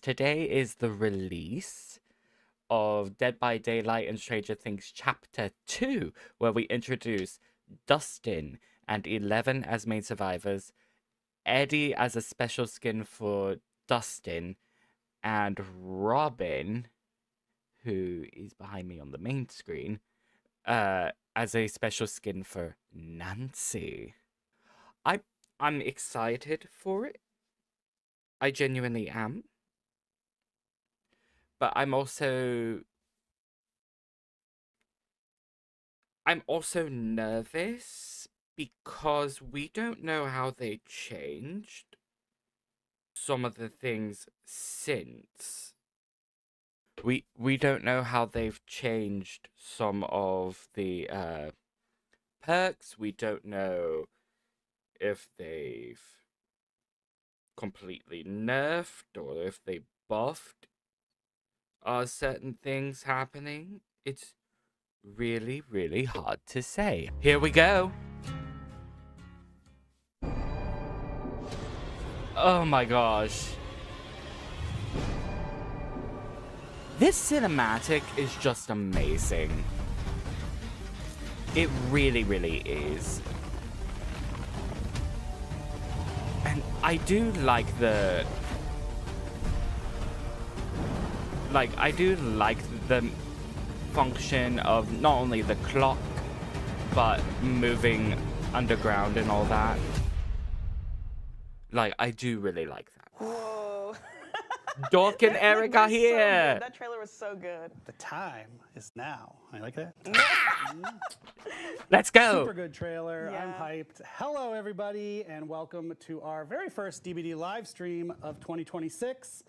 Today is the release of Dead by Daylight and Stranger Things Chapter 2, where we introduce Dustin and 11 as main survivors, Eddie as a special skin for Dustin, and Robin, who is behind me on the main screen, as a special skin for Nancy. I'm excited for it. I genuinely am. But I'm also nervous because we don't know how they changed some of the things since. We don't know how they've changed some of the perks. We don't know if they've completely nerfed or if they buffed certain things happening. It's really, really hard to say. Here we go. Oh my gosh. This cinematic is just amazing. It really, really is. And I do like the... I do like the function of not only the clock, but moving underground and all that. I do really like that. Whoa. Dork and Eric are here. So that trailer was so good. The time is now. I like that. Let's go. Super good trailer. Yeah. I'm hyped. Hello, everybody, and welcome to our very first DBD live stream of 2026.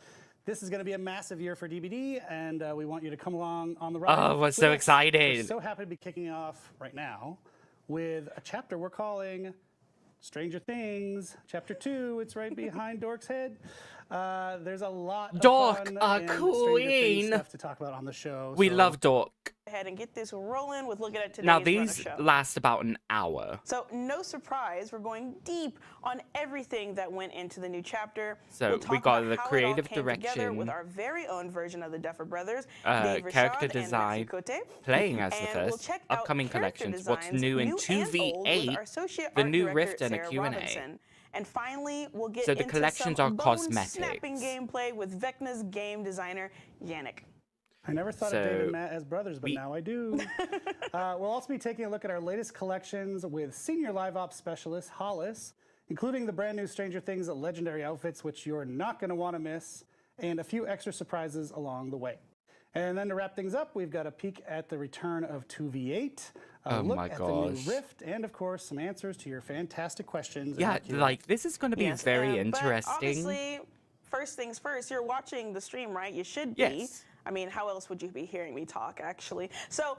This is going to be a massive year for DBD, and we want you to come along on the ride. Oh, we're so excited. We're so happy to be kicking off right now with a chapter we're calling Stranger Things, Chapter 2. It's right behind Dork's head. There's a lot of Dork, fun a and Stranger Things queen. stuff to talk about on the show. We so love Dork. Ahead and get this rolling with looking at today's Now, Runner these show. last about an hour. So no surprise, we're going deep on everything that went into the new chapter. So we'll talk we got about the how it all creative came together direction, with our very own version of the Duffer Brothers, Dave character Rashad design, and Matthew Cote. playing as the And first, we'll check out upcoming character collections, what's designs, new in and old, with 2v8, our associate the art new director, Rift, and a Sarah Q&A. Robinson. And finally, we'll get So the into collections some are cosmetics. bone-snapping gameplay with Vecna's game designer, Yannick. I never thought of Dave and Matt as brothers, but now I do. We'll also be taking a look at our latest collections with senior live ops specialist Hollis, including the brand new Stranger Things legendary outfits, which you're not going to want to miss, and a few extra surprises along the way. And then to wrap things up, we've got a peek at the return of 2v8, a look at the new Rift, and of course, some answers to your fantastic questions. Yeah, this is going to be very interesting. But obviously, first things first, you're watching the stream, right? You should be. Yes. I mean, how else would you be hearing me talk, actually? So,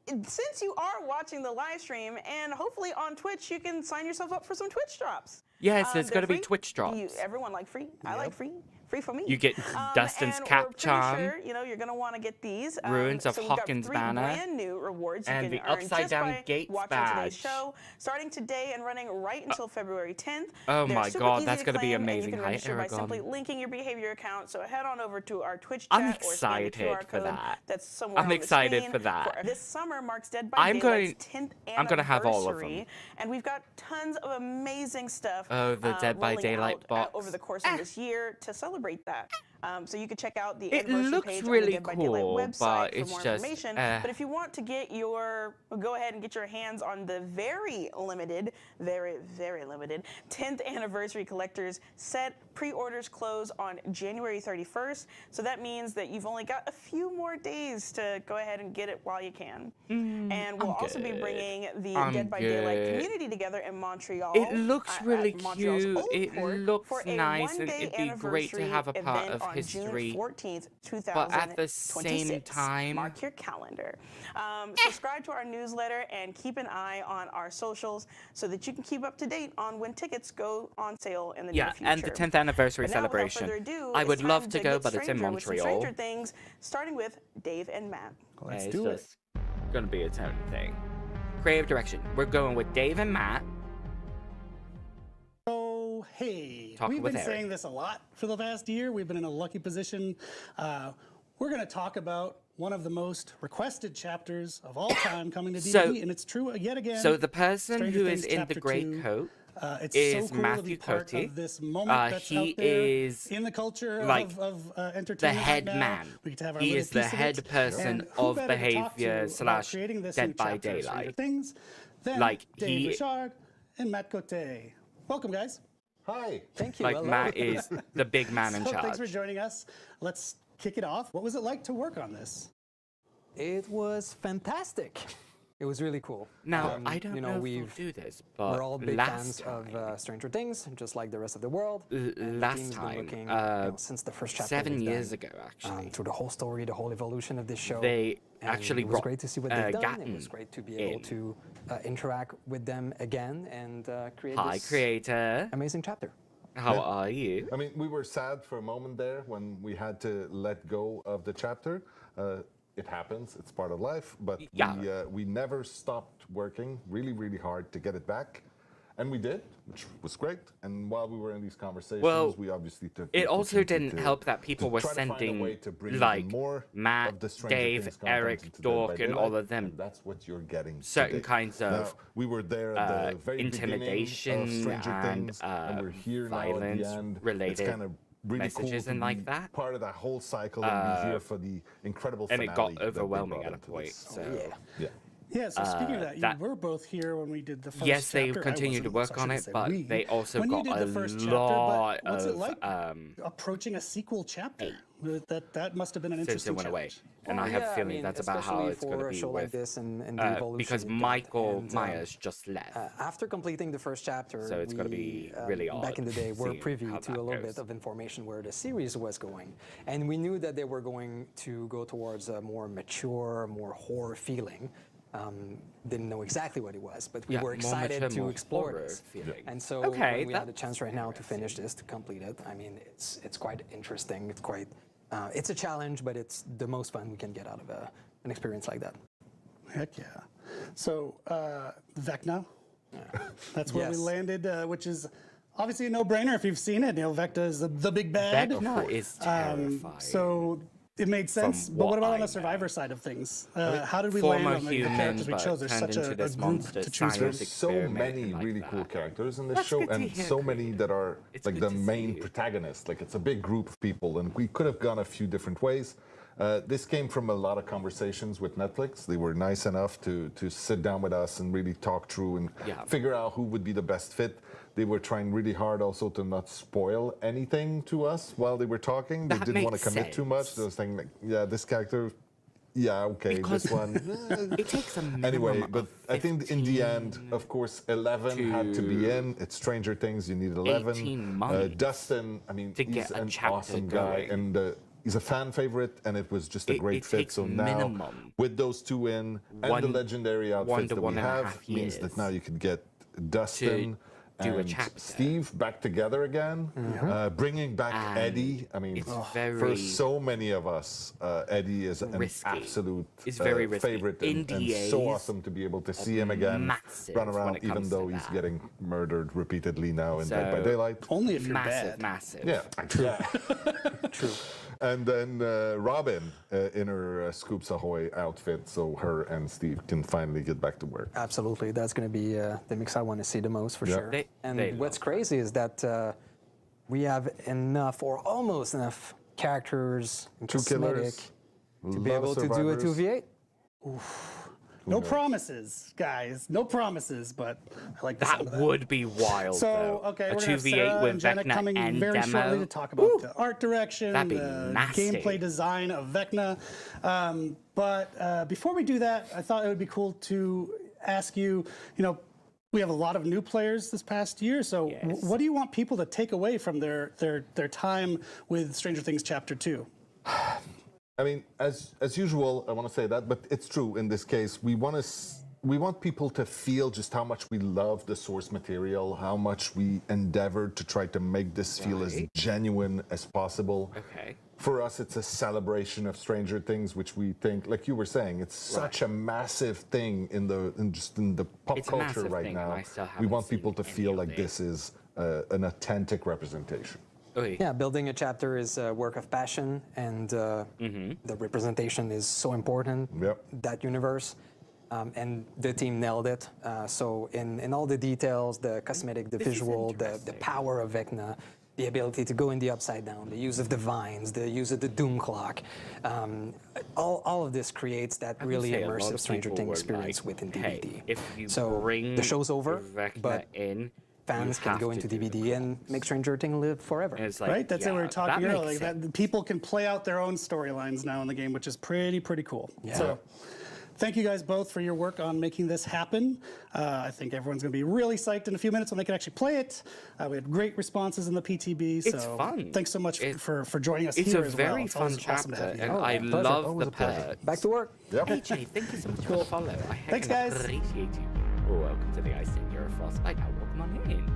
since you are watching the live stream, and hopefully on Twitch, you can sign yourself up for some Twitch drops. Yes, there's going to be free. Twitch drops. Everyone like free. I like free. Free for me. You get Dustin's and cap we're pretty charm, sure, you're going to want to get these. Ruins of so Hawkins we've got banner, brand new rewards you and can the earn upside just down by gates watching badge. Today's show, starting today and running right until February 10th. Oh They're my super God, easy that's to going to be claim, and amazing. you can Hi, register by simply Aragon. linking your behavior account. So head on over to our Twitch I'm chat or scan the excited QR for code that. that's somewhere I'm on the excited screen. for that. This summer marks Dead by I'm Daylight's 10th anniversary. I'm gonna have all of them. And we've got tons of amazing stuff Oh, the Dead by rolling Daylight out, box. over the course of this year to celebrate that. So you can check out the It anniversary looks page really on the Dead by Daylight cool, website but for it's more just, information. But if you want to get go ahead and get your hands on the very limited 10th anniversary collector's set. Pre-orders close on January 31st. So that means that you've only got a few more days to go ahead and get it while you can. And we'll also be bringing the Dead by Daylight community together in Montreal. It looks really Montreal's cute. Old It Port looks for a nice, and one-day it'd be great to have a part event of on history. June 14th, 2026. But at the same time, Mark your calendar. Subscribe to our newsletter and keep an eye on our socials so that you can keep up to date on when tickets go on sale in the near future. and the 10th anniversary But now, without celebration. further ado, I it's would love time to go, get but it's in stranger with some Montreal. Stranger Things, starting with Dave and Matt. Let's It's do it. just gonna be its own thing. Creative direction. We're going with Dave and Matt. Oh, hey. talking we've with been Eric. saying this a lot for the past year. We've been in a lucky position. We're going to talk about one of the most requested chapters of all time coming to DBD, and it's true yet again. So the person Stranger who is Things in the Chapter gray 2, coat it's is so cool to be Matthew part Cote. of this moment that's He out there is in the culture like of the entertainment head right now. man. We get to have our He little is the piece of head it. person And who of better to talk to behavior about slash creating this Dead new by chapter of Stranger Daylight. Things than Like, Dave he- Richard and Matt Cote. Welcome, guys. Hi. Thank you. Like Hello. Matt is the big man in So thanks for charge. joining us. Let's kick it off. What was it like to work on this? It was fantastic. It was really cool. Now, I don't know if we'll we've do this, but we're all big last fans time, of Stranger Things, just like the rest of the world. And the last team's been time, looking, since the first chapter 7 we've years done, ago, actually, through the whole story, the whole evolution of this show. they And actually it was brought great to see what they've done. It Gatton was great to be able in. to interact with them again and create Hi, this creator. amazing chapter. How are you? I mean, we were sad for a moment there when we had to let go of the chapter. It happens, it's part of life, but Yeah. we never stopped working really, really hard to get it back. And we did, which was great. And while we were in these conversations, Well, we obviously took It the also opportunity didn't to- help that people to were try to find a sending way to bring even like more Matt, of the Stranger Dave, Things content Eric, into Dead by Dork, and all Daylight, of them. and that's what you're getting Certain today. kinds of, Now, we were there at the very intimidation beginning of Stranger and, Things, and we're here now at the violence end. It's related kind of really messages cool and to like be that. part of that whole cycle and be here for the incredible And finale it got that they overwhelming brought at a into point. this. So Yeah. Yeah, so speaking of that, you that- were both here when we did the first yes, they chapter. I continued to wasn't, work so I on shouldn't it, say but we. they also when got you did a the first lot chapter, but what's of it like approaching a sequel chapter? That must have been an since interesting it went away. challenge. And I Well, have a yeah, feeling mean, that's about how especially it's going to for a be show like with this and the evolution because it got. Michael And, Myers just left. After completing the first chapter, So it's gonna be we, really back in odd the day, were seeing privy how to a that little goes. bit of information where the series was going, and we knew that they were going to go towards a more mature, more horror feeling. Didn't know exactly what it was, but we Yeah, were more excited mature, to more explore horror this. feeling. And so Okay, when we had the that's chance right now to finish this, to complete it, I mean, it's quite interesting. It's quite it's a challenge, but it's the most fun we can get out of an experience like that. Heck yeah. So, Vecna, that's where we Yes. landed, which is obviously a no-brainer if you've seen it. You know, Vecna is the big bad. Vecna is terrifying. So it made sense. From But what what about I on the know. Survivor side of things? How did we Former land on the human, characters we but chose? There's turned such into a this group monster to choose from. science There's so experiment many and like really that. cool characters in this That's show, good to and hear, so many that are It's like good the to see main you. protagonists. Like it's a big group of people, and we could have gone a few different ways. This came from a lot of conversations with Netflix. They were nice enough to sit down with us and really talk through and Yeah. figure out who would be the best fit. They were trying really hard also to not spoil anything to us while they were talking. They That didn't want to makes commit too much. sense. They were saying like, yeah, this character, yeah, okay, Because this one. It takes a minimum Anyway, but of I think in the end, 15 of course, 11 had to be in. It's Stranger Things. You need 11. 18 months Dustin, I mean, to he's get a an chapter awesome guy, going. and he's a fan favorite, and it was just a great it fit. takes So now, minimum with those two in and the one- legendary 1 outfits to that we 1.5 have, means that years now you could get Dustin do a and chapter. Steve back together again, bringing back And Eddie. I mean, it's for very so many of us, Eddie is an risky. absolute It's very risky. favorite, and so NDAs awesome to be able to see him again, massive run when around, it even comes to though he's that. getting murdered repeatedly now in Dead by So- Daylight. Only if you're massive, bad. massive. Yeah, true. True. And then Robin in her Scoops Ahoy outfit, so her and Steve can finally get back to work. Absolutely, that's going to be the mix I want to see the most for Yeah. sure. And They what's love crazy is that we have enough or almost enough characters and Two cosmetic killers, to be able to do a 2v8. No promises, guys. No promises, but I like the sound That of that. would be wild. So, though. okay, a we're going to have 2v8 Sarah with and Jenna Vecna coming and very demo. shortly to talk about the art direction, That'd be the nasty. gameplay design of Vecna. But before we do that, I thought it would be cool to ask you, we have a lot of new players this past year, so Yes. what do you want people to take away from their time with Stranger Things Chapter 2? I mean, as usual, I want to say that, but it's true in this case. We want people to feel just how much we love the source material, how much we endeavored to try to make this feel as Right. genuine as possible. Okay. For us, it's a celebration of Stranger Things, which we think, like you were saying, it's such a massive thing in the pop It's a culture massive right thing, now. and I still We haven't want people to seen feel any like of this it. is an authentic representation. Okay. Yeah, building a chapter is a work of passion, and the representation is so important. Yep. That universe, and the team nailed it. So in all the details, the cosmetic, the This is visual, the interesting. power of Vecna, the ability to go in the upside down, the use of the vines, the use of the doom clock, all of this creates that I would really say a lot immersive of Stranger people Things were experience like, within hey, DBD. if you So bring the show's over, Vecna but in, fans you can have go to into do the DBD and make Stranger Things live forever. And it's like, Right? That's what we yeah, were talking that earlier. makes Like sense. that, people can play out their own storylines now in the game, which is pretty cool. Yeah. So, thank you guys both for your work on making this happen. I think everyone's going to be really psyched in a few minutes when they can actually play it. We had great responses in the PTB. It's so fun. Thanks so much for joining us It's here a as well. very It's fun always awesome to chapter, have you. and here. I pleasure. love Always the a pleasure. perks. Back to work. Yep. AJ, thank you so much for the follow. I Thanks, guys. appreciate you. Oh, welcome to the Ice in Your Frostbite. Now, welcome on in.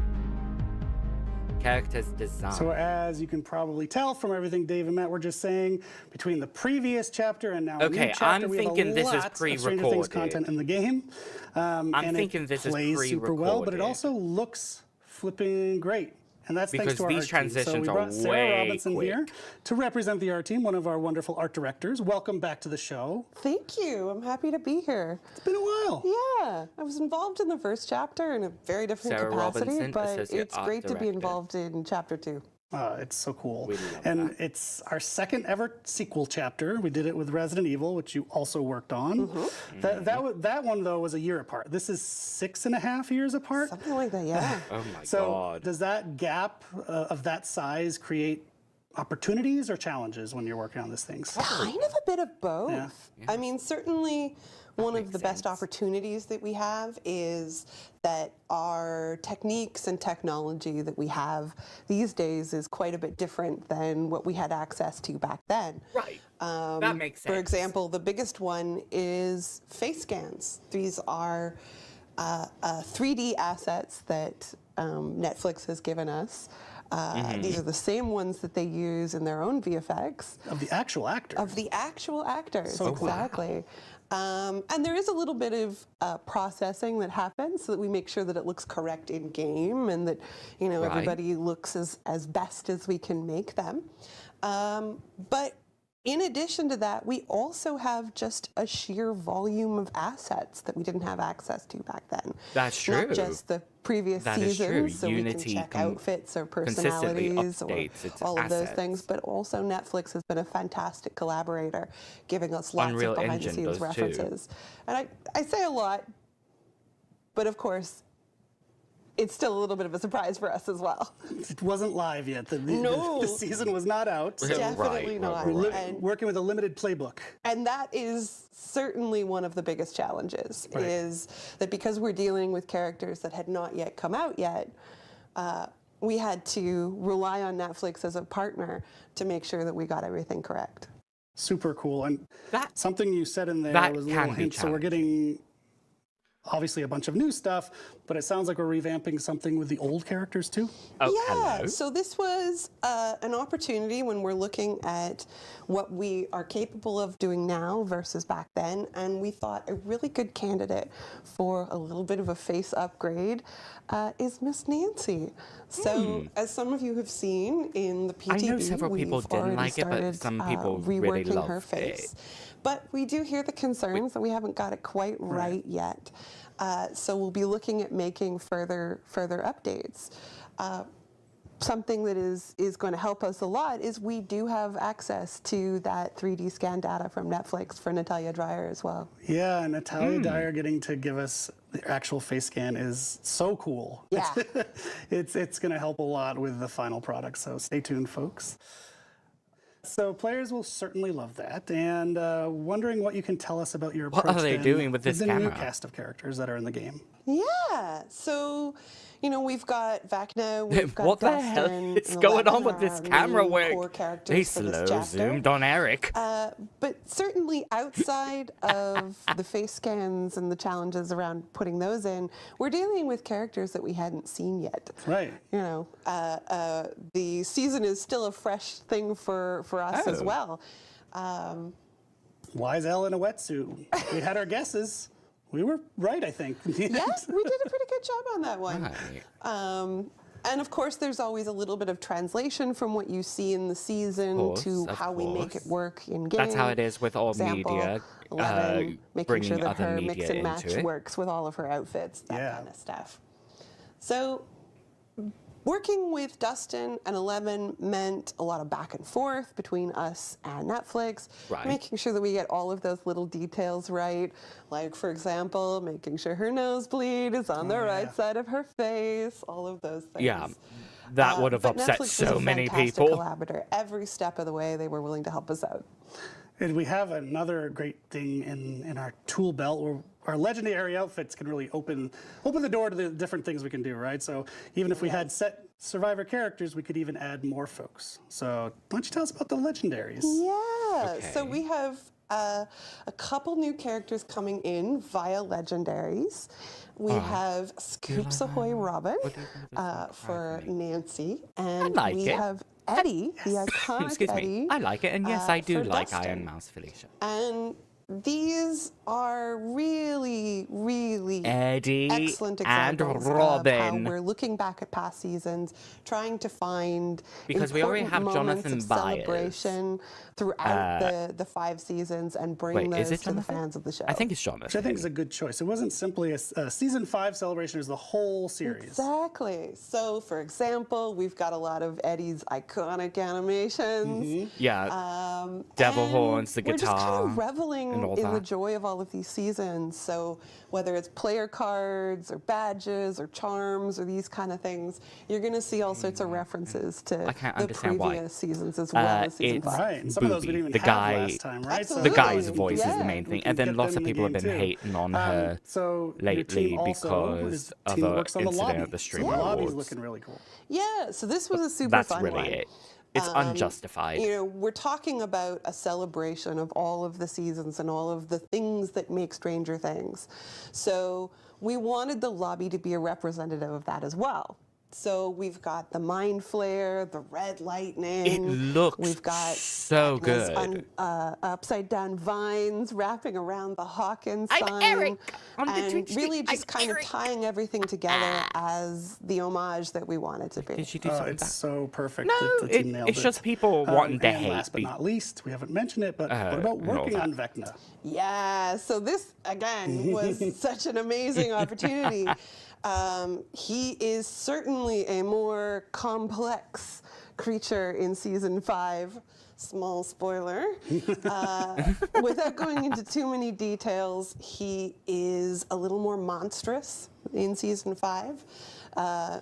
Characters design. So as you can probably tell from everything Dave and Matt were just saying, between the previous chapter and now a Okay, new chapter, I'm we have thinking a this is lot of Stranger Things pre-recorded. content in the game. I'm and thinking it this is plays super well, but it pre-recorded. also looks flipping great. And that's thanks Because to our these art team. So transitions we are brought Sarah way Robinson quick. here to represent the art team, one of our wonderful art directors. Welcome back to the show. Thank you. I'm happy to be here. It's been a while. Yeah, I was involved in the first chapter in a very different Sarah capacity, Robinson, but Associate it's Art great to be Director. involved in chapter 2. It's so cool. We love and that. it's our second ever sequel chapter. We did it with Resident Evil, which you also worked on. That one, though, was a year apart. This is 6.5 years apart. Something like that, yeah. Oh my So god. does that gap of that size create opportunities or challenges when you're working on these things? Kind of a bit of both. Yeah. I mean, certainly one of the best opportunities that we have is that our techniques and technology that we have these days is quite a bit different than what we had access to back then. Right. That makes sense. For example, the biggest one is face scans. These are 3D assets that Netflix has given us. These are the same ones that they use in their own VFX. Of the actual actor. Of the actual actors, So cool. exactly. And there is a little bit of processing that happens so that we make sure that it looks correct in game and that Right. everybody looks as best as we can make them. But in addition to that, we also have just a sheer volume of assets that we didn't have access to back then. That's true. Not just the previous That is true. seasons, so Unity we can check can outfits or consistently personalities or updates its all of those assets. things, but also Netflix has been a fantastic collaborator, giving us lots Unreal of Engine behind-the-scenes does too. references. And I say a lot, but of course, it's still a little bit of a surprise for us as well. It wasn't live yet. No. The season was not out. So Definitely right, not. right, right. And, working with a limited playbook. and that is certainly one of the biggest challenges, Right. is that because we're dealing with characters that had not yet come out yet, we had to rely on Netflix as a partner to make sure that we got everything correct. Super cool. And That- something you said in there that was a can little be hint. So we're getting obviously a bunch of new stuff, but it sounds like we're revamping something with the old characters too. Oh, Yeah, hello. so this was an opportunity when we're looking at what we are capable of doing now versus back then, and we thought a really good candidate for a little bit of a face upgrade is Miss Nancy. So, as some of you have seen in the PTB, I know several people we've didn't already like it, but started, some people really reworking her loved face. it. But we do hear the concerns that we haven't got it quite right yet. So we'll be looking at making further updates. Something that is going to help us a lot is we do have access to that 3D scan data from Netflix for Natalia Dreyer as well. Yeah, and Natalia Dyer getting to give us the actual face scan is so cool. Yeah. It's going to help a lot with the final product, so stay tuned, folks. So players will certainly love that, and wondering what you can tell us about your approach What are they then doing with this the new camera? cast of characters that are in the game. Yeah, so, we've got Vecna, we've got What the hell Dustin, is and going on 11 with are this our camera main work? core characters They for this slow chapter. zoomed on Eric. But certainly outside of the face scans and the challenges around putting those in, we're dealing with characters that we hadn't seen yet. Right. The season is still a fresh thing for us as Oh. well. Wise Elle in a wetsuit. We had our guesses. We were right, I think. Yeah, we did a pretty good job on that one. Right. And of course, there's always a little bit of translation from what you see in the season to Of how we make it course. work in game. That's how it is with all Example, media. 11, making bringing sure that other her media mix and match into it. works with all of her outfits, that Yeah. kind of stuff. So working with Dustin and 11 meant a lot of back and forth between us and Netflix, Right. making sure that we get all of those little details right. Like, for example, making sure her nosebleed is on the right side of her face, all of those things. Yeah, that would have But upset Netflix was so a many fantastic people. collaborator. Every step of the way, they were willing to help us out. And we have another great thing in our tool belt where our legendary outfits can really open the door to the different things we can do, right? So even if we had set Survivor characters, we could even add more folks. So why don't you tell us about the legendaries? Yeah, so Okay. we have a couple new characters coming in via legendaries. We have Scoops Ahoy Robin for Nancy, and like we it. have Eddie, the iconic Excuse Eddie. me. I like it, and yes, I do for like Dustin. Iron Mouse Felicia. And these are really, really Eddie excellent and examples of how Robin. we're looking back at past seasons, trying to find Because we already important have moments Jonathan of Byers. celebration throughout the 5 seasons and bring Wait, is those it to the Jonathan? fans of the show. I think it's Which I Jonathan. think is a good choice. It wasn't simply a season 5 celebration, it was the whole series. Exactly. So, for example, we've got a lot of Eddie's iconic animations. Yeah, devil and horns, the we're just kind guitar, of reveling and all in the that. joy of all of these seasons. So whether it's player cards or badges or charms or these kind of things, you're going to see all sorts of references to I can't the understand why. previous seasons as well as season it's 5. Right, and some of those we Booby, didn't even the have guy- last time, right? The Absolutely. guy's voice is Yeah. the main We thing, can and then get lots them of in the people have been game, too. hating on her So your lately team also because is of team that a works on the incident lobby. at the So Streamer the lobby's Awards. looking really cool. Yeah, so this was a super That's fun really one. it. It's unjustified. You know, we're talking about a celebration of all of the seasons and all of the things that make Stranger Things. So we wanted the lobby to be a representative of that as well. So we've got the Mind Flare, the Red Lightning. It looks We've got so Agnes good. upside down vines wrapping around the Hawkins I'm sign. Eric on the and Twitch stream. really just I'm kind Eric. of tying everything together as the homage that we want it to be. Did she do Oh, something it's back? so perfect. No, that the team nailed it's it. just people wanting to and hate. last but not least, we haven't mentioned it, but what about and all working that. on Vecna? Yeah, so this, again, was such an amazing opportunity. He is certainly a more complex creature in season 5. Small spoiler. Without going into too many details, he is a little more monstrous in season 5.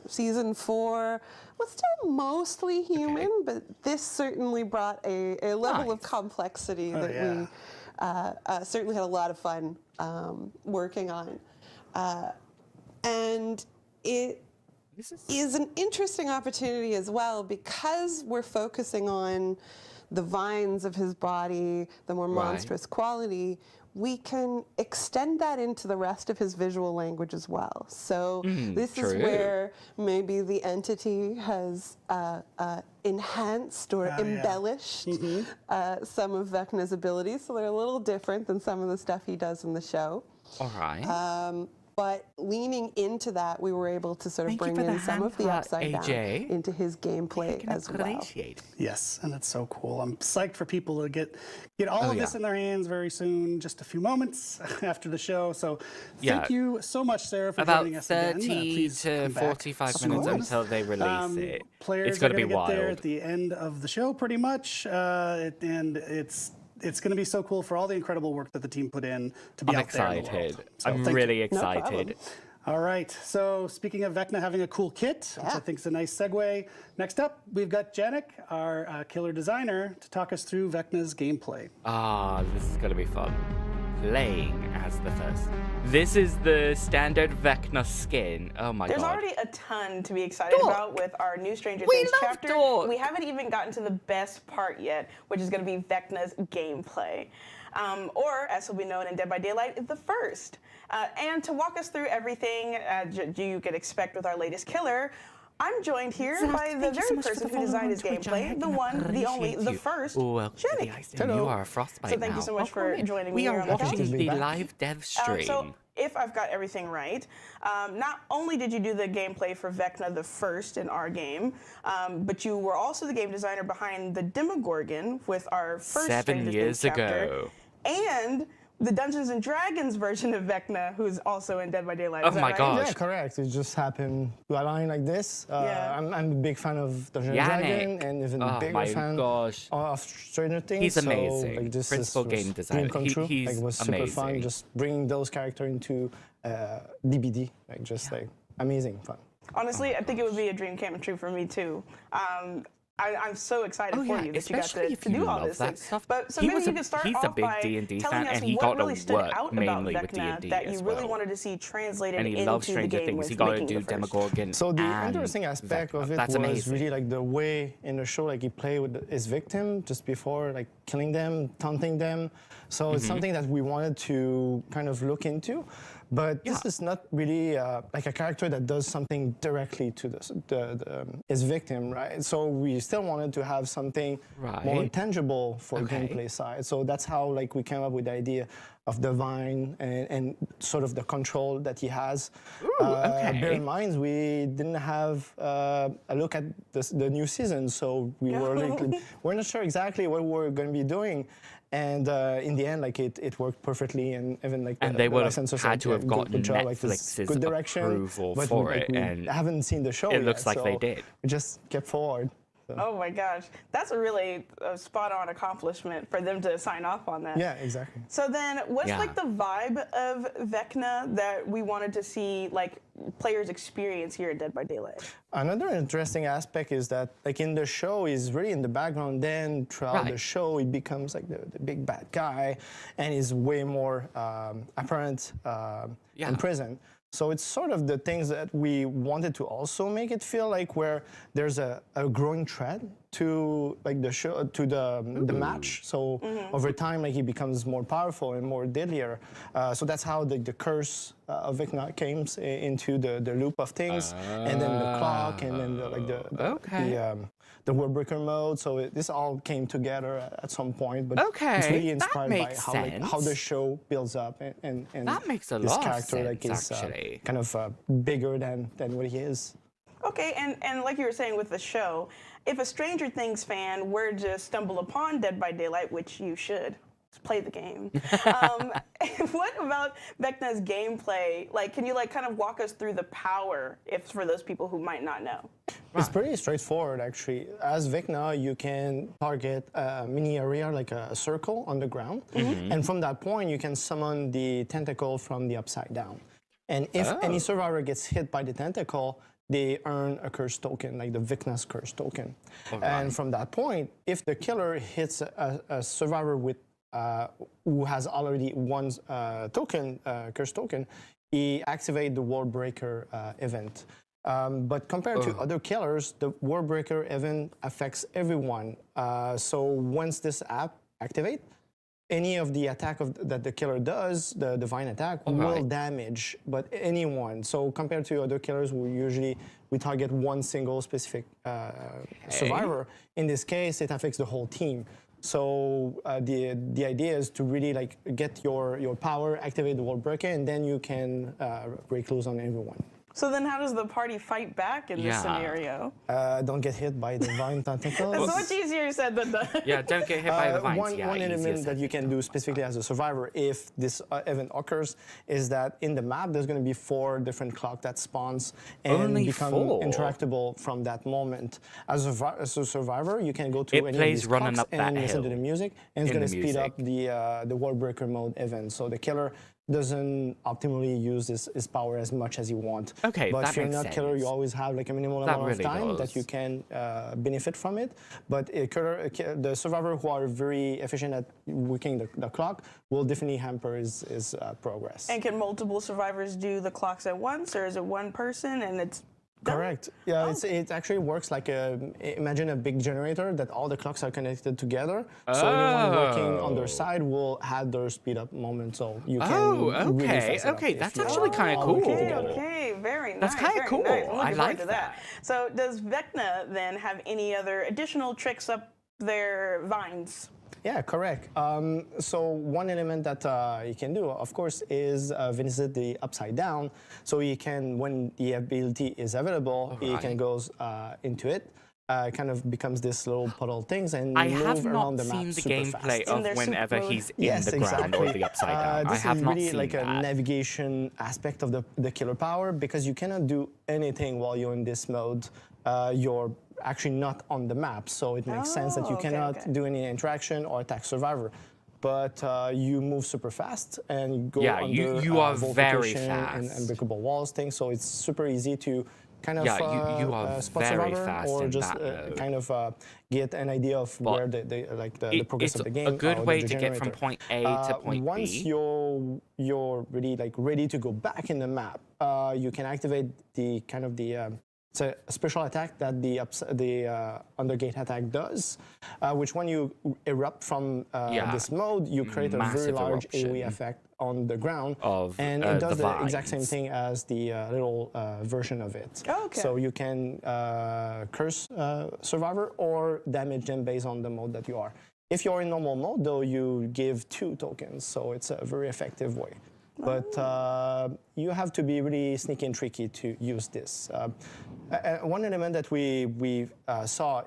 Season 4 was still mostly human, but this certainly brought a level of Nice. complexity Oh, that yeah. we certainly had a lot of fun working on. And it This is is an interesting opportunity as well because we're focusing on the vines of his body, the more Right. monstrous quality. We can extend that into the rest of his visual language as well. So this is true. where maybe the entity has enhanced or yeah. embellished some of Vecna's abilities. So they're a little different than some of the stuff he does in the show. all right. But leaning into that, we were able to sort of Thank you bring for the in some hand of the clap, upside down AJ. into his gameplay as well. Appreciate it. Yes, and it's so cool. I'm psyched for people to get all of this yeah. in their hands very soon, just a few moments after the show. So Yeah. thank you so much, Sarah, for About joining us again. 30 Please to come back 45 soon. minutes until they release it. Players It's going are to be gonna get there wild. at the end of the show, pretty much, and it's going to be so cool for all the incredible work that the team put in to be I'm out there in the excited. world. So I'm thank you. really problem. excited. All right. So speaking of Vecna having a cool kit, which I think is a nice segue, next up we've got Janik, our killer designer, to talk us through Vecna's gameplay. Ah, this is going to be fun. Playing as the first. This is the standard Vecna skin. Oh my There's god. already a ton to be excited Dork. about with our new Stranger We Things love chapter. Dork. We haven't even gotten to the best part yet, which is going to be Vecna's gameplay. Or, as will be known in Dead by Daylight, the first. And to walk us through everything you could expect with our latest killer, I'm joined here Zach, by the thank you so very much for person the who designed follow his on Twitch. I gameplay, the one, the only, appreciate the you. first, Welcome to the Janik. Ice Team. You are a frostbite So thank you now. so much for Welcome in. joining We me are here on the watching couch. the live dev stream. So if I've got everything right, not only did you do the gameplay for Vecna the First in our game, but you were also the game designer behind the Demogorgon with our first 7 Stranger Things years chapter, ago. and the Dungeons and Dragons version of Vecna, who's also in Dead by Daylight. Oh Is that my right? gosh. Yeah, correct. It just happened to align like this. Yeah. I'm a big fan of Dungeons and Yannick. Dragons, and even Oh bigger my fan gosh. of Stranger Things. He's so, amazing. like, this Principal was game dream designer. come true. He's like, it was super fun. amazing. Just bringing those characters into DBD, like just like amazing fun. Honestly, I think it would be a dream come true for me too. I'm so excited Oh, for yeah, you that you got especially to, if to you do all love this that things. stuff. But so He maybe was you a- could start he's a off big by D&D telling fan, us and he what got really to stood work out about mainly with Vecna D&D that as you really well. wanted to see translated And he into loves the Stranger game Things. with He got to making do the first. Demogorgon. So the and interesting aspect Vecna. of it That's was amazing. really like the way in the show, like he played with his victim just before like killing them, taunting them. So Mm-hmm. it's something that we wanted to kind of look into. But this is not really like a character that does something directly to his victim, right? So we still wanted to have something more Right. tangible for Okay. gameplay side. So that's how like we came up with the idea of the vine and sort of the control that he has. okay. Bear in mind, we didn't have a look at the new season, so we were like, we're not sure exactly what we're going to be doing. And in the end, like it worked perfectly, and even like And they would have licensors had said, to have "Yeah, gotten good job, like, this is Netflix's good direction." approval But for like, it, we and haven't seen the show it yet, looks like they so did. We just kept forward. So. Oh my gosh, that's a really spot-on accomplishment for them to sign off on that. Yeah, exactly. So then, what's Yeah. like the vibe of Vecna that we wanted to see like players experience here at Dead by Daylight? Another interesting aspect is that, like in the show, he's really in the background. Then throughout the Right. show, he becomes like the big bad guy, and is way more apparent in prison. So it's sort of the things that we wanted to also make it feel like where there's a growing thread to like the show, to the match. So over time, like he becomes more powerful and more deadlier. So that's how the curse of Vecna came into the loop of things, and then the clock, and then the word breaker mode. So this all came together at some point. But it's really that inspired by makes how the sense. show builds up, and That makes a this lot of character sense, like is actually. kind of bigger than what he is. Okay, and like you were saying with the show, if a Stranger Things fan were to stumble upon Dead by Daylight, which you should, play the game. What about Vecna's gameplay? Like, can you like kind of walk us through the power, if for those people who might not know? It's pretty straightforward, actually. As Vecna, you can target a mini area, like a circle on the ground, and from that point, you can summon the tentacle from the upside down. And if any survivor gets hit by the tentacle, they earn a curse token, like the Vecna's curse token. And from that point, if the killer hits a survivor with who has already one token, curse token, he activates the World Breaker event. But compared to other killers, the World Breaker event affects everyone. So once this app activates, any of the attack that the killer does, the divine attack, will damage, but anyone. So compared to other killers, we target one single specific survivor. In this case, it affects the whole team. So the idea is to really like get your power, activate the World Breaker, and then you can break loose on everyone. So then how does the party fight back in this scenario? Don't get hit by the vine tentacles. It's much easier said than done. Yeah, don't get hit by the vines. One easier element said that you can do specifically as a survivor if this event occurs is that in the map there's going to be 4 different clocks that spawns and Only become 4? interactable from that moment. As a survivor, you can go to It any plays of these running clocks up that and listen to hill the music, and it's in going to the speed up music. the World Breaker mode event. So the killer doesn't optimally use his power as much as you want. Okay, but that if you're makes not killer, sense. you always have like a minimal That amount really of time does. that you can benefit from it. But the survivor who are very efficient at working the clock will definitely hamper his progress. And can multiple survivors do the clocks at once, or is it one person and it's done? Correct. Yeah, it actually works like imagine a big generator that all the clocks are connected together. So anyone working on their side will have their speed up moment. So you can. Really fast it up if That's you're actually kind of all working cool. together. Okay, very nice. That's kinda very cool. nice. I'm I looking forward like to that. So does Vecna then have any other additional tricks up their vines? Yeah, correct. So one element that you can do, of course, is visit the upside down. So you can, when the ability is available, you can go into it. Kind of becomes this little puddle things and I move have around not the map seen the super gameplay fast. of their soup whenever mode. he's in the ground or the upside down. I This have is not really seen like a that. navigation aspect of the killer power because you cannot do anything while you're in this mode. You're actually not on the map, so it makes sense that you cannot do any interaction or attack survivor. But you move super fast and you go under you are very vaultification and fast. unbreakable walls things, so it's super easy to kind of you are spot very survivor fast or in just that mode. kind of get an idea of where the progress It's of the game. a good or way the to get from generator. point A to point Once B. you're really ready to go back in the map, you can activate the kind of the it's a special attack that the undergate attack does, which when you erupt from this mode, you create a very massive large eruption AoE effect on the ground, of, and it does the the exact same vines. thing as the little version of it. Oh, okay. So you can curse survivor or damage them based on the mode that you are. If you're in normal mode, though, you give 2 tokens, so it's a very effective way. But you have to be really sneaky and tricky to use this. One element that we saw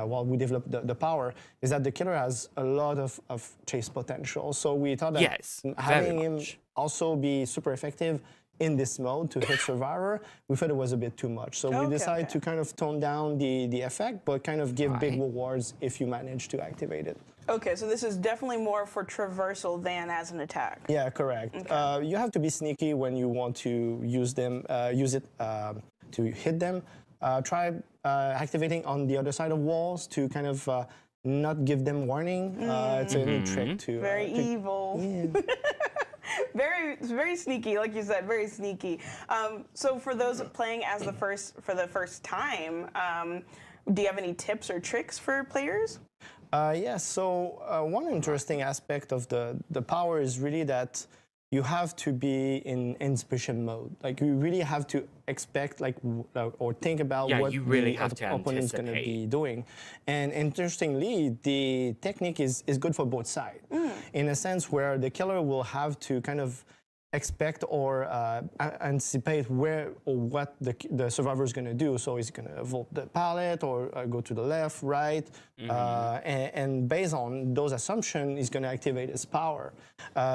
while we developed the power is that the killer has a lot of chase potential. So we thought that having him also be super effective in this mode to hit survivor, we thought it was a bit too much. So we decided to kind of tone down the effect, but kind of give big rewards if you manage to activate it. Okay, so this is definitely more for traversal than as an attack. Yeah, correct. Okay. You have to be sneaky when you want to use it to hit them. Try activating on the other side of walls to kind of not give them warning. It's a neat trick to. Very evil. Yeah. very sneaky, like you said, very sneaky. So for those playing as for the first time, do you have any tips or tricks for players? Yes. So one interesting aspect of the power is really that you have to be in anticipation mode. Like you really have to expect, or think about what you really the have to opponent's going to be doing. And interestingly, the technique is good for both sides, in a sense where the killer will have to kind of expect or anticipate where or what the survivor is going to do. So he's going to vault the pallet or go to the left, right, and based on those assumptions, he's going to activate his power.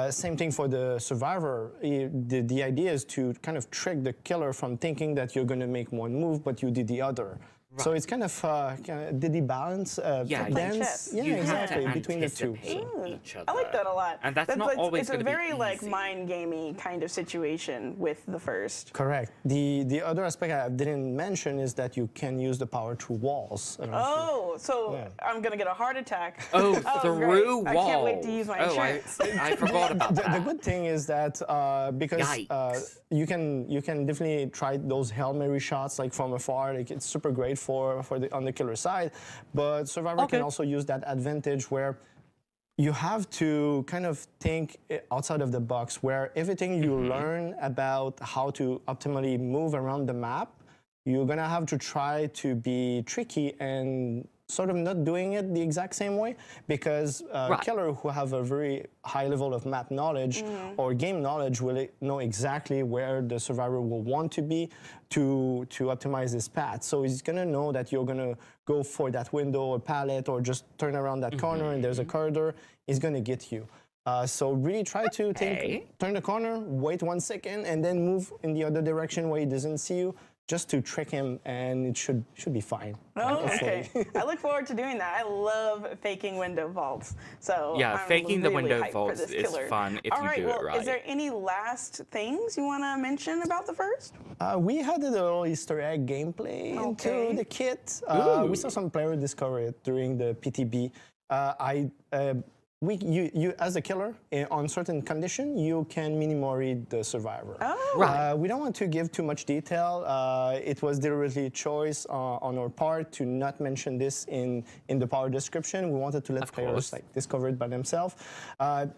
Same thing for the survivor. The idea is to kind of trick the killer from thinking that you're going to make one move, but you did the other. Right. So it's kind of did the balance dance? Yeah, exactly, between the two. Each other. I like that a lot. And that's not always It's a very easy. mind gamey kind of situation with the first. Correct. The other aspect I didn't mention is that you can use the power through walls. Oh, so I'm gonna get a heart attack. Oh, through walls. I can't wait to use my tricks. I forgot about that. The good thing is that because you can definitely try those Hail Mary shots like from afar. Like it's super great on the killer side, but survivor can also use that advantage where you have to kind of think outside of the box, where everything you learn about how to optimally move around the map, you're gonna have to try to be tricky and sort of not doing it the exact same way, because killer who have a very high level of map knowledge or game knowledge will know exactly where the survivor will want to be to optimize his path. So he's gonna know that you're gonna go for that window or pallet or just turn around that corner and there's a corridor. He's gonna get you. So really try to turn the corner, wait 1 second, and then move in the other direction where he doesn't see you, just to trick him, and it should be fine. Oh, okay. I look forward to doing that. I love faking window vaults. So yeah, I'm faking the really window hyped vaults for this is killer. fun if All you right, do it right. Is there any last things you want to mention about the first? We had a little Easter egg gameplay into the kit. We saw some players discover it during the PTB. You as a killer, on certain condition, you can mini-mori the survivor. Oh. Right. We don't want to give too much detail. It was deliberately a choice on our part to not mention this in the power description. We wanted to let players discover it by themselves.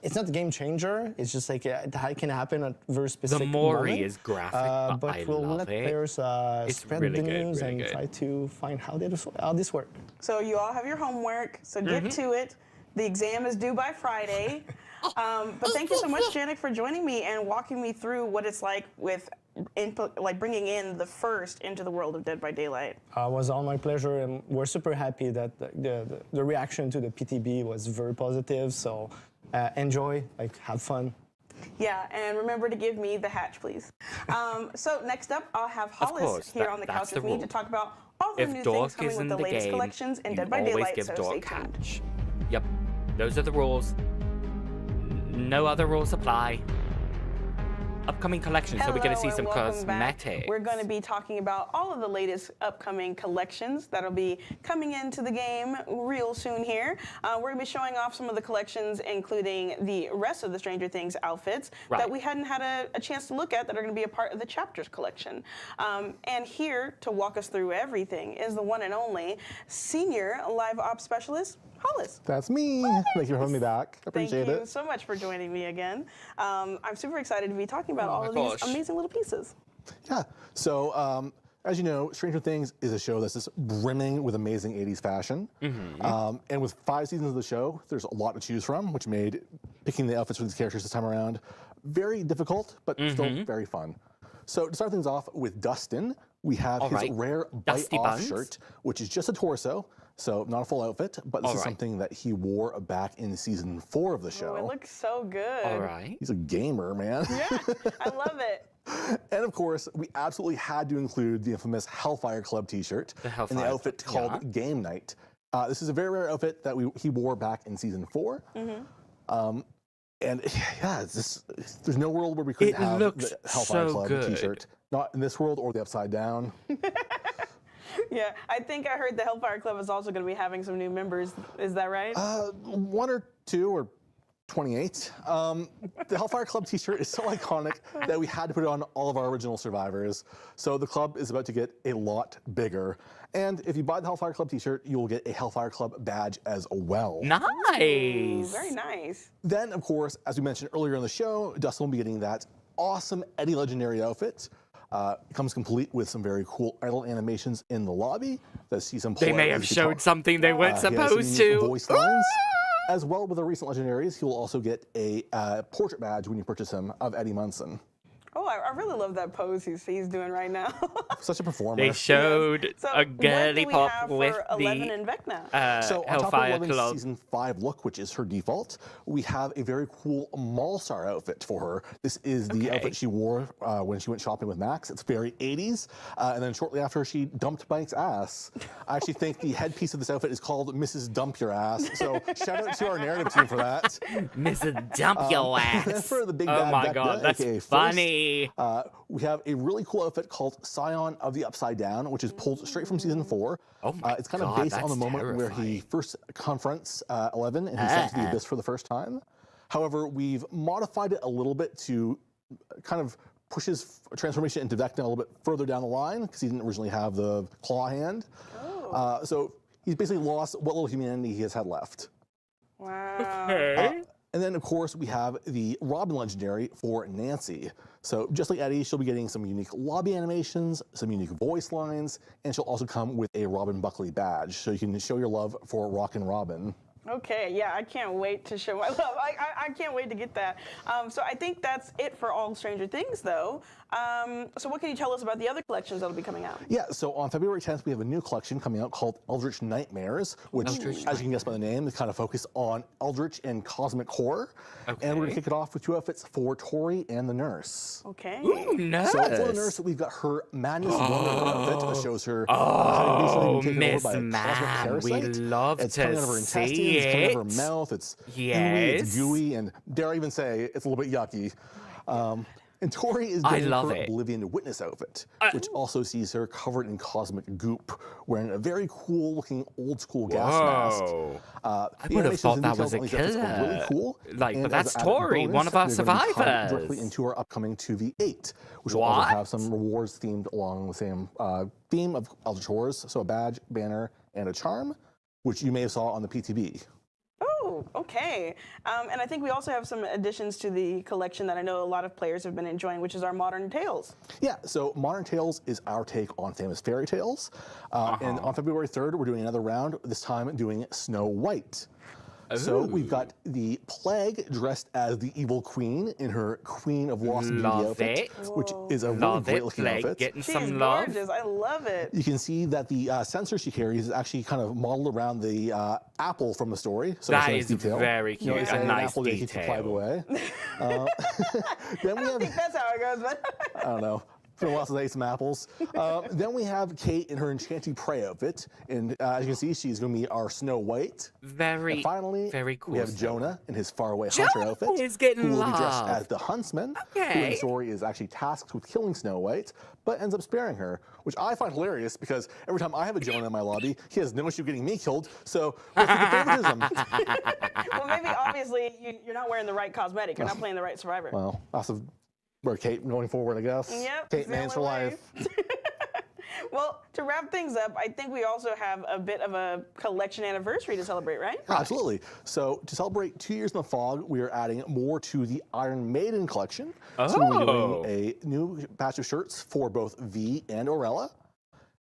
It's not a game changer. It's just like it can happen at very specific The Mori moment. is graphic, but I we'll love let it. players spread really the good, news really and good. try to find how this works. So you all have your homework, so get to it. The exam is due by Friday. But thank you so much, Janik, for joining me and walking me through what it's like with bringing in the first into the world of Dead by Daylight. It was all my pleasure, and we're super happy that the reaction to the PTB was very positive. So enjoy, have fun. Yeah, and remember to give me the hatch, please. So next up, I'll have Hollis here on the couch with me to talk about all the new things coming with the latest collections in Dead by Daylight. So stay tuned. Hatch. Yep, those are the rules. No other rules apply. Upcoming collections, so we're going to see some cosmetics. We're going to be talking about all of the latest upcoming collections that'll be coming into the game real soon here. We're going to be showing off some of the collections, including the rest of the Stranger Things outfits that we hadn't had a chance to look at that are going to be a part of the Chapters collection. And here to walk us through everything is the one and only Senior Live Ops Specialist, Hollis. That's me. Thank you for having me back. Appreciate it. Thank you so much for joining me again. I'm super excited to be talking about all of these amazing little pieces. Yeah. So, as you know, Stranger Things is a show that's just brimming with amazing 80s fashion. And with 5 seasons of the show, there's a lot to choose from, which made picking the outfits for these characters this time around very difficult, but still very fun. So to start things off with Dustin, we have his rare bite-off shirt, which is just a torso. So not a full outfit, but this is something that he wore back in season 4 of the show. Oh, it looks so good. All right. He's a gamer, man. Yeah, I love it. And of course, we absolutely had to include the infamous Hellfire Club t-shirt in the outfit called Game Night. This is a very rare outfit that he wore back in season 4. And yeah, there's no world where we couldn't have the Hellfire Club t-shirt. Not in this world or the Upside Down. Yeah, I think I heard the Hellfire Club is also going to be having some new members. Is that right? 1 or 2 or 28. The Hellfire Club t-shirt is so iconic that we had to put it on all of our original survivors. So the club is about to get a lot bigger. And if you buy the Hellfire Club t-shirt, you will get a Hellfire Club badge as well. Nice. Ooh, very nice. Then, of course, as we mentioned earlier in the show, Dustin will be getting that awesome Eddie Legendary outfit. It comes complete with some very cool idle animations in the lobby. They may have showed something they weren't supposed to. Voice lines. As well, with the recent legendaries, he will also get a portrait badge when you purchase him of Eddie Munson. Oh, I really love that pose he's doing right now. Such a performer. They showed a girly pop with the 11 and Vecna? So on top of Hellfire 11's Club. season 5 look, which is her default, we have a very cool Mallstar outfit for her. This is the outfit she wore when she went shopping with Max. It's very 80s. And then shortly after, she dumped Mike's ass. I actually think the headpiece of this outfit is called Mrs. Dump Your Ass. So shout out to our narrative team for that. Mrs. Dump Your Ass. For the big Oh bad my Vecna, god, that's aka funny. We have a really cool outfit called Scion of the Upside Down, which is pulled straight from season 4. Oh my it's kind of God, based on the moment where he first confronts 11 and he sends the Abyss for the first time. However, we've modified it a little bit to kind of push his transformation into Vecna a little bit further down the line because he didn't originally have the claw hand. So he's basically lost what little humanity he has had left. Wow. And then, of course, we have the Robin Legendary for Nancy. So just like Eddie, she'll be getting some unique lobby animations, some unique voice lines, and she'll also come with a Robin Buckley badge, so you can show your love for Rockin' Robin. Okay, yeah, I can't wait to show my love. I can't wait to get that. So I think that's it for all Stranger Things, though. So what can you tell us about the other collections that'll be coming out? Yeah, so on February 10th, we have a new collection coming out called Eldritch Nightmares, which, as you can guess by the name, is kind of focused on Eldritch and cosmic horror. And we're going to kick it off with 2 outfits for Tori and the nurse. Okay. Ooh, nice. So for the nurse, we've got her Madness Wonder outfit that shows her Oh, having basically been taken over by a Miss cosmic Man, parasite. we love It's to coming out of her intestines, see it's coming out of her it. mouth, it's ooey, Yes. it's gooey, and dare I even say, it's a little bit yucky. And Tori is I getting love her it. Oblivion Witness outfit, which also sees her covered in cosmic goop, wearing a very cool-looking old-school gas mask. I would have thought that was a killer. Really cool. Like, And but as that's an added Tori, bonus, one of our they're gonna be tied survivors. directly into our upcoming 2v8, which will also have some rewards themed along the same theme of Eldritch Horrors, so a badge, banner, and a charm, which you may have saw on the PTB. Oh, okay. And I think we also have some additions to the collection that I know a lot of players have been enjoying, which is our Modern Tales. Yeah, so Modern Tales is our take on famous fairy tales. And on February 3rd, we're doing another round, this time doing Snow White. So we've got the Plague dressed as the evil queen in her Queen of Lost and Beauty Love outfit, it. which is a really Love great it. looking Plague outfit. getting She's some love. gorgeous. I love it. You can see that the censer she carries is actually kind of modeled around the apple from the story. So That it's a nice is detail. very cute. It's A an nice apple that keeps the plague detail. away. Then we I have, think that's how it goes, but I don't know. It's been a while since I ate some apples. Then we have Kate in her Enchanted Prey outfit. And as you can see, she's going to be our Snow White. Very, And finally, very cool. we have Jonah in his faraway hunter outfit. is getting who will be dressed love. as the huntsman, who in Okay. the story is actually tasked with killing Snow White, but ends up sparing her, which I find hilarious because every time I have a Jonah in my lobby, he has no issue getting me killed. So what's the favoritism? well, maybe obviously you're not wearing the right cosmetic. You're not playing the right survivor. Well, that's where Kate going forward, I guess. Yep, Kate it's the Mans for only way. life. Well, to wrap things up, I think we also have a bit of a collection anniversary to celebrate, right? Absolutely. So to celebrate 2 years in the fog, we are adding more to the Iron Maiden collection. So we're doing a new batch of shirts for both V and Orella.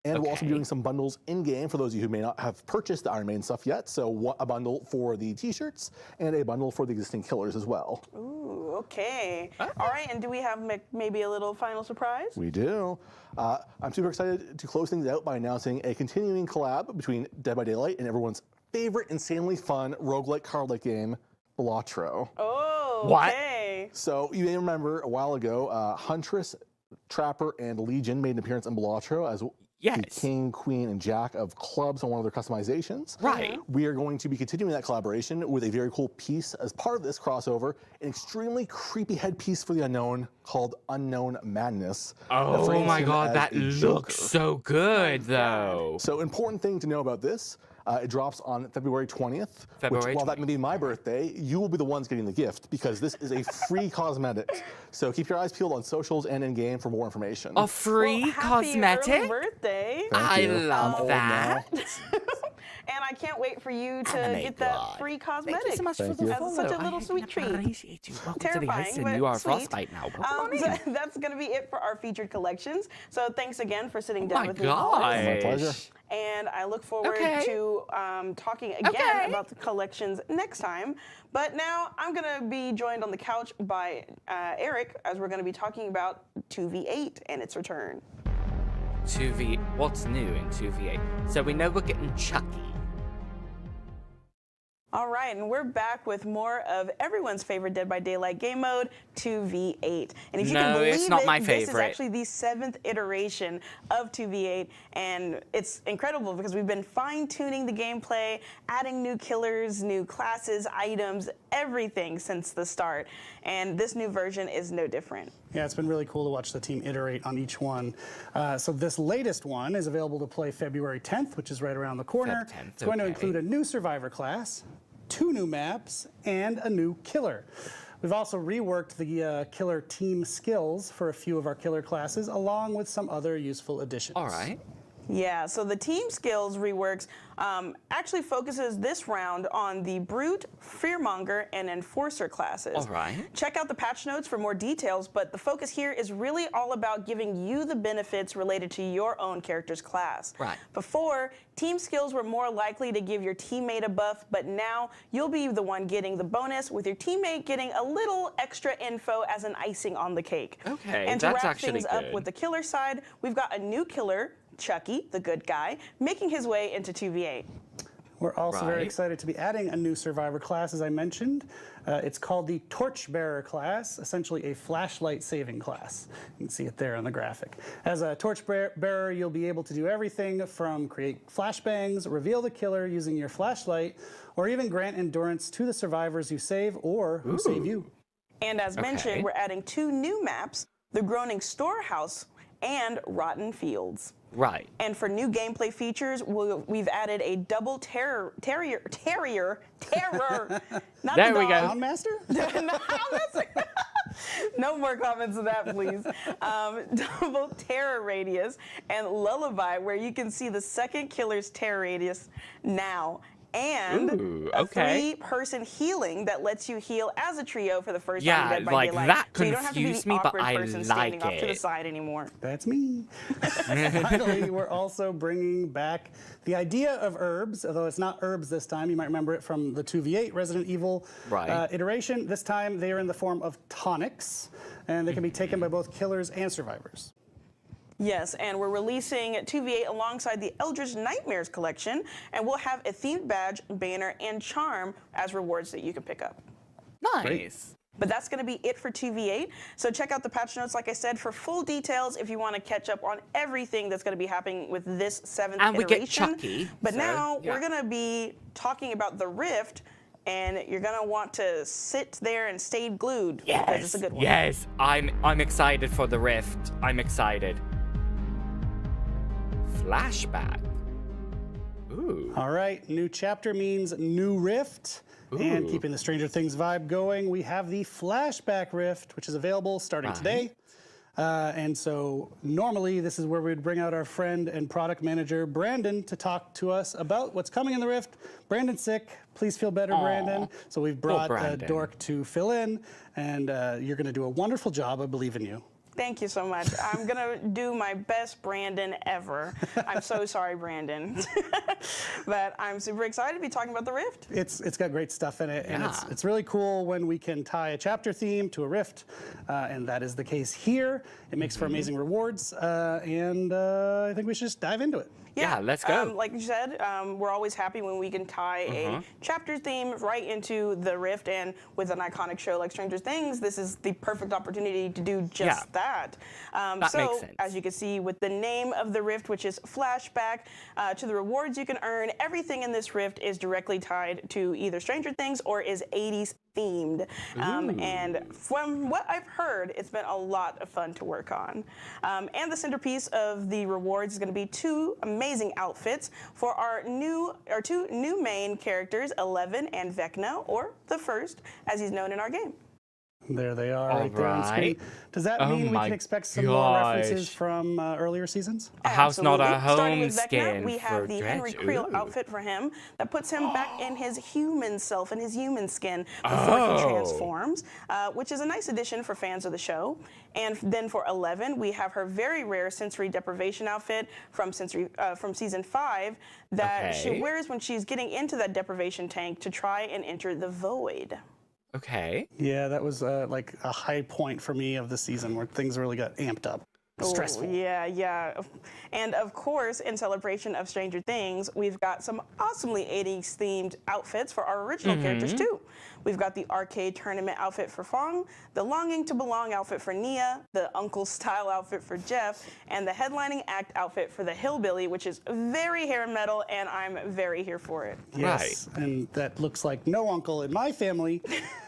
And we'll also be doing some bundles in-game for those of you who may not have purchased the Iron Maiden stuff yet. So a bundle for the t-shirts and a bundle for the existing killers as well. Ooh, okay. All right, and do we have maybe a little final surprise? We do. I'm super excited to close things out by announcing a continuing collab between Dead by Daylight and everyone's favorite insanely fun roguelike card-like game, Belatro. Oh, What? okay. So you may remember a while ago, Huntress, Trapper, and Legion made an appearance in Belatro as the Yes. King, Queen, and Jack of clubs on one of their customizations. Right. We are going to be continuing that collaboration with a very cool piece as part of this crossover, an extremely creepy headpiece for the unknown called Unknown Madness. that Oh frames my him god, as that a looks Joker. so good, though. So important thing to know about this, it drops on February 20th, February which while that may be my birthday, you will be the ones getting the gift because this is a free cosmetic. So keep your eyes peeled on socials and in-game for more information. A free Well, happy cosmetic? early birthday. Thank I you. I'm love old that. now. And I can't wait for you to Anime get that blood. free cosmetic. Thank you so much for Thank the you. As follow. such a little I sweet treat. appreciate you. Welcome to the Terrifying, Hudson. but You are sweet. Frostbite now. Welcome on in. So that's going to be it for our featured collections. So thanks again for sitting down My with me. Alex. gosh. My pleasure. And I look forward Okay. to talking again Okay. about the collections next time. But now I'm going to be joined on the couch by Eric as we're going to be talking about 2v8 and its return. 2v. What's new in 2v8? So we know we're getting Chucky. All right, and we're back with more of everyone's favorite Dead by Daylight game mode, 2v8. And if you can No, believe it's not it, my this is favorite. actually the 7th iteration of 2v8, and it's incredible because we've been fine-tuning the gameplay, adding new killers, new classes, items, everything since the start. And this new version is no different. Yeah, it's been really cool to watch the team iterate on each one. So this latest one is available to play February 10th, which is right around the corner. Feb 10th, It's going to okay. include a new survivor class, 2 new maps, and a new killer. We've also reworked the killer team skills for a few of our killer classes, along with some other useful additions. All right. Yeah, so the team skills reworks actually focuses this round on the Brute, Fearmonger, and Enforcer classes. All right. Check out the patch notes for more details, but the focus here is really all about giving you the benefits related to your own character's class. Right. Before, team skills were more likely to give your teammate a buff, but now you'll be the one getting the bonus with your teammate getting a little extra info as an icing on the cake. Okay, and to that's wrap actually things up good. with the killer side, we've got a new killer, Chucky, the good guy, making his way into 2v8. We're also very Right. excited to be adding a new survivor class, as I mentioned. It's called the Torchbearer class, essentially a flashlight saving class. You can see it there on the graphic. As a Torchbearer, you'll be able to do everything from create flashbangs, reveal the killer using your flashlight, or even grant endurance to the survivors you save or who save you. And as Okay. mentioned, we're adding 2 new maps, the Groaning Storehouse and Rotten Fields. Right. And for new gameplay features, we've added a double terrier. Not There the we go. dog. Soundmaster? No more comments on that, please. Double terror radius and lullaby, where you can see the second killer's terror radius now. and Ooh, a okay. 3-person healing that lets you heal as a trio for the first Yeah, time in Dead by like, Daylight. that so you don't have to be confused the me, but awkward I person standing like off to the it. side anymore. That's me. Finally, we're also bringing back the idea of herbs, although it's not herbs this time. You might remember it from the 2v8 Resident Evil iteration. This time, they are in the form of tonics, and they can be taken by both killers and survivors. Yes, and we're releasing 2v8 alongside the Eldritch Nightmares collection, and we'll have a themed badge, banner, and charm as rewards that you can pick up. Nice. But that's going to be it for 2v8. So check out the patch notes, like I said, for full details if you want to catch up on everything that's going to be happening with this 7th And we iteration. get Chucky. But so, now yeah. we're going to be talking about the Rift, and you're going to want to sit there and stay glued because it's a good one. Yes, I'm excited for the Rift. I'm excited. Flashback. Ooh. All right, new chapter means new rift. And Ooh. keeping the Stranger Things vibe going, we have the Flashback Rift, which is available starting today. And so normally this is where we'd bring out our friend and product manager, Brandon, to talk to us about what's coming in the Rift. Brandon's sick. Please feel better, Brandon. So we've brought Dork to fill in, and you're going to do a wonderful job. I believe in you. Thank you so much. I'm going to do my best Brandon ever. I'm so sorry, Brandon. But I'm super excited to be talking about the Rift. It's got great stuff in it, and it's really cool when we can tie a chapter theme to a Rift, and that is the case here. It makes for amazing rewards, and I think we should just dive into it. Yeah, let's go. Like you said, we're always happy when we can tie a chapter theme right into the Rift, and with an iconic show like Stranger Things, this is the perfect opportunity to do just that. That makes sense. As you can see with the name of the Rift, which is Flashback, to the rewards you can earn, everything in this Rift is directly tied to either Stranger Things or is 80s themed. And from what I've heard, it's been a lot of fun to work on. And the centerpiece of the rewards is going to be 2 amazing outfits for our 2 new main characters, 11 and Vecna, or the First, as he's known in our game. There they are, right there on screen. Does that mean we can expect some more references from earlier seasons? A house not a home Starting with skin Vecna, we have the Henry Creel Ooh. outfit for him that puts him back in his human self, in his human skin, before he transforms, which is a nice addition for fans of the show. And then for 11, we have her very rare sensory deprivation outfit from season 5 that she wears when she's getting into that deprivation tank to try and enter the void. Okay. Yeah, that was like a high point for me of the season where things really got amped up. Stressful. Yeah. And of course, in celebration of Stranger Things, we've got some awesomely 80s themed outfits for our original characters too. We've got the arcade tournament outfit for Fong, the longing to belong outfit for Nia, the uncle style outfit for Jeff, and the headlining act outfit for the hillbilly, which is very hair metal, and I'm very here for it. Yes, and that looks like no uncle in my family,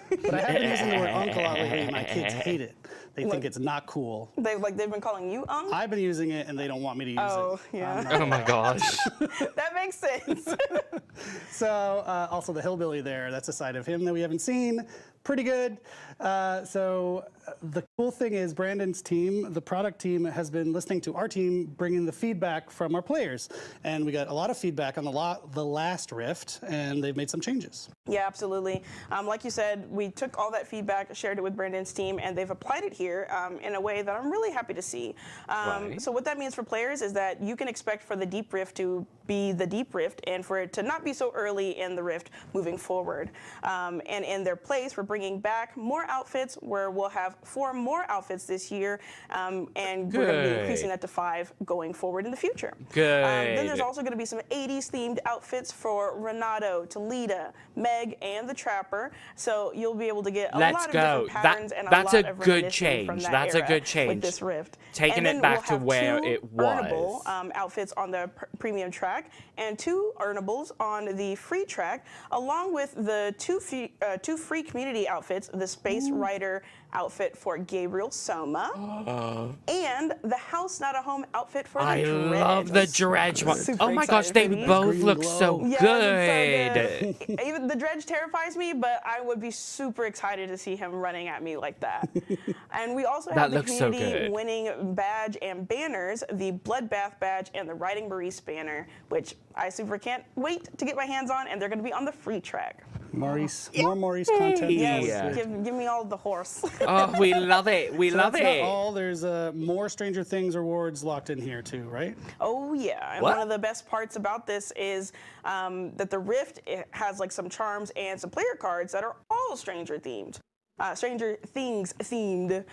but I have been using the word uncle out lately, and my kids hate it. They think it's not cool. They've been calling you Unc? I've been using it, and they don't want me to use it. Oh, yeah. Oh my gosh. That makes sense. So also the hillbilly there, that's a side of him that we haven't seen. Pretty good. So the cool thing is Brandon's team, the product team, has been listening to our team bringing the feedback from our players. And we got a lot of feedback on the last Rift, and they've made some changes. Yeah, absolutely. Like you said, we took all that feedback, shared it with Brandon's team, and they've applied it here in a way that I'm really happy to see. So what that means for players is that you can expect for the Deep Rift to be the Deep Rift and for it to not be so early in the Rift moving forward. And in their place, we're bringing back more outfits where we'll have 4 more outfits this year, and we're going to be increasing that to 5 going forward in the future. Good. Then there's also going to be some 80s themed outfits for Renato, Talita, Meg, and the Trapper. So you'll be able to get a lot of different patterns and a lot of reminiscence from that That's a era good change. with this Rift. Taking and it back we'll to where have 2 it was. earnable outfits on the premium track and 2 earnables on the free track, along with the 2 free community outfits, the Space Rider outfit outfit for Gabriel Soma, and the House Not a Home outfit for the I Dredge. love the Dredge one. Super Oh my gosh, excited they for these. both Green look glow. so Yeah, good. it looks so good. Even the Dredge terrifies me, but I would be super excited to see him running at me like that. And we also That have the looks so community good. winning badge and banners, the Bloodbath badge and the Riding Maurice banner, which I super can't wait to get my hands on, and they're going to be on the free track. Maurice, more Maurice content. Yes, Yeah. give me all the horse. Oh, we love it. We So love that's not it. all. There's more Stranger Things rewards locked in here too, right? Oh yeah, and What? one of the best parts about this is that the Rift it has like some charms and some player cards that are all Stranger themed. Stranger Things themed.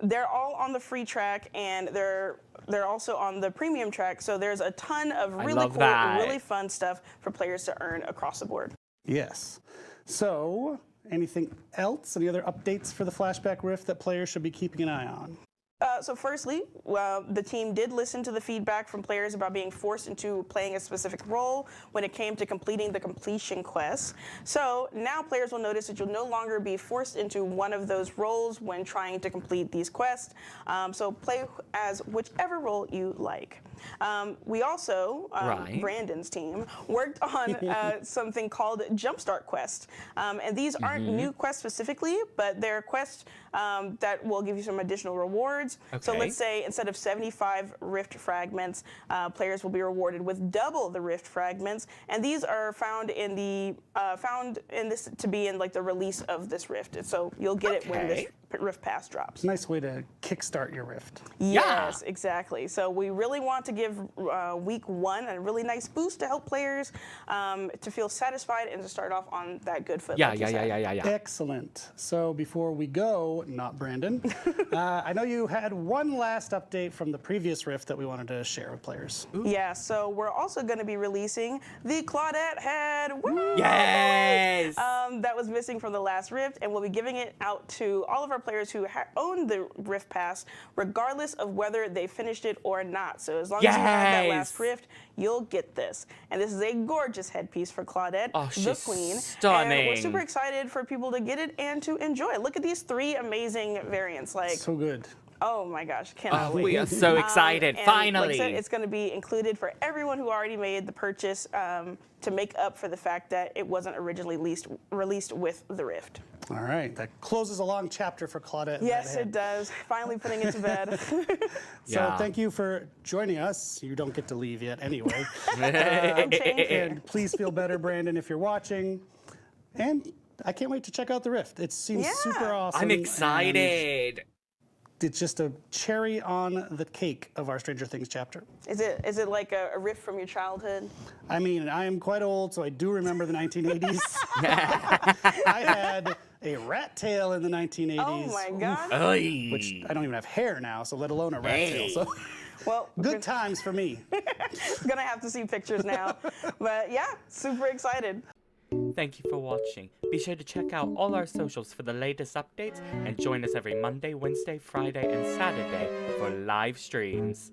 They're all on the free track, and they're also on the premium track. So there's a ton of really love cool, that. really fun stuff for players to earn across the board. Yes. So, anything else? Any other updates for the Flashback Rift that players should be keeping an eye on? So firstly, the team did listen to the feedback from players about being forced into playing a specific role when it came to completing the completion quests. So now players will notice that you'll no longer be forced into one of those roles when trying to complete these quests. So play as whichever role you like. We also, Right. Brandon's team, worked on something called Jumpstart Quest. And these aren't new quests specifically, but they're quests that will give you some additional rewards. So Okay. let's say instead of 75 Rift fragments, players will be rewarded with double the Rift fragments. And these are found in this to be in like the release of this Rift. So you'll get it when this Okay. Rift Pass drops. Nice way to kickstart your Rift. Yes, exactly. So we really want to give week one a really nice boost to help players to feel satisfied and to start off on that good foot. Yeah, like you yeah, yeah, said. yeah, yeah, yeah. Excellent. So before we go, not Brandon, I know you had one last update from the previous Rift that we wanted to share with players. Yeah, so we're also going to be releasing the Claudette head. Woo! Yes! That was missing from the last Rift, and we'll be giving it out to all of our players who own the Rift Pass, regardless of whether they finished it or not. So as long as you have that last Yes! Rift, you'll get this. And this is a gorgeous headpiece for Claudette, Oh, the she's queen. stunning. And we're super excited for people to get it and to enjoy it. Look at these three amazing variants. Like, So good. oh my gosh, cannot Oh, wait. we are so excited. And Finally. like I said, it's going to be included for everyone who already made the purchase to make up for the fact that it wasn't originally released with the Rift. All right, that closes a long chapter for Claudette. and Yes, that it head. does. Finally putting it to bed. So Yeah. thank you for joining us. You don't get to leave yet anyway. I'm changing. And please feel better, Brandon, if you're watching. And I can't wait to check out the Rift. It seems Yeah. super awesome. I'm and excited. It's just a cherry on the cake of our Stranger Things chapter. Is it like a riff from your childhood? I mean, I am quite old, so I do remember the 1980s. I had a rat tail in the 1980s. Oh my God. Oy. Which I don't even have hair now, so let alone a rat tail. Hey. So Well, good times for me. gonna have to see pictures now. But yeah, super excited. Thank you for watching. Be sure to check out all our socials for the latest updates and join us every Monday, Wednesday, Friday, and Saturday for live streams.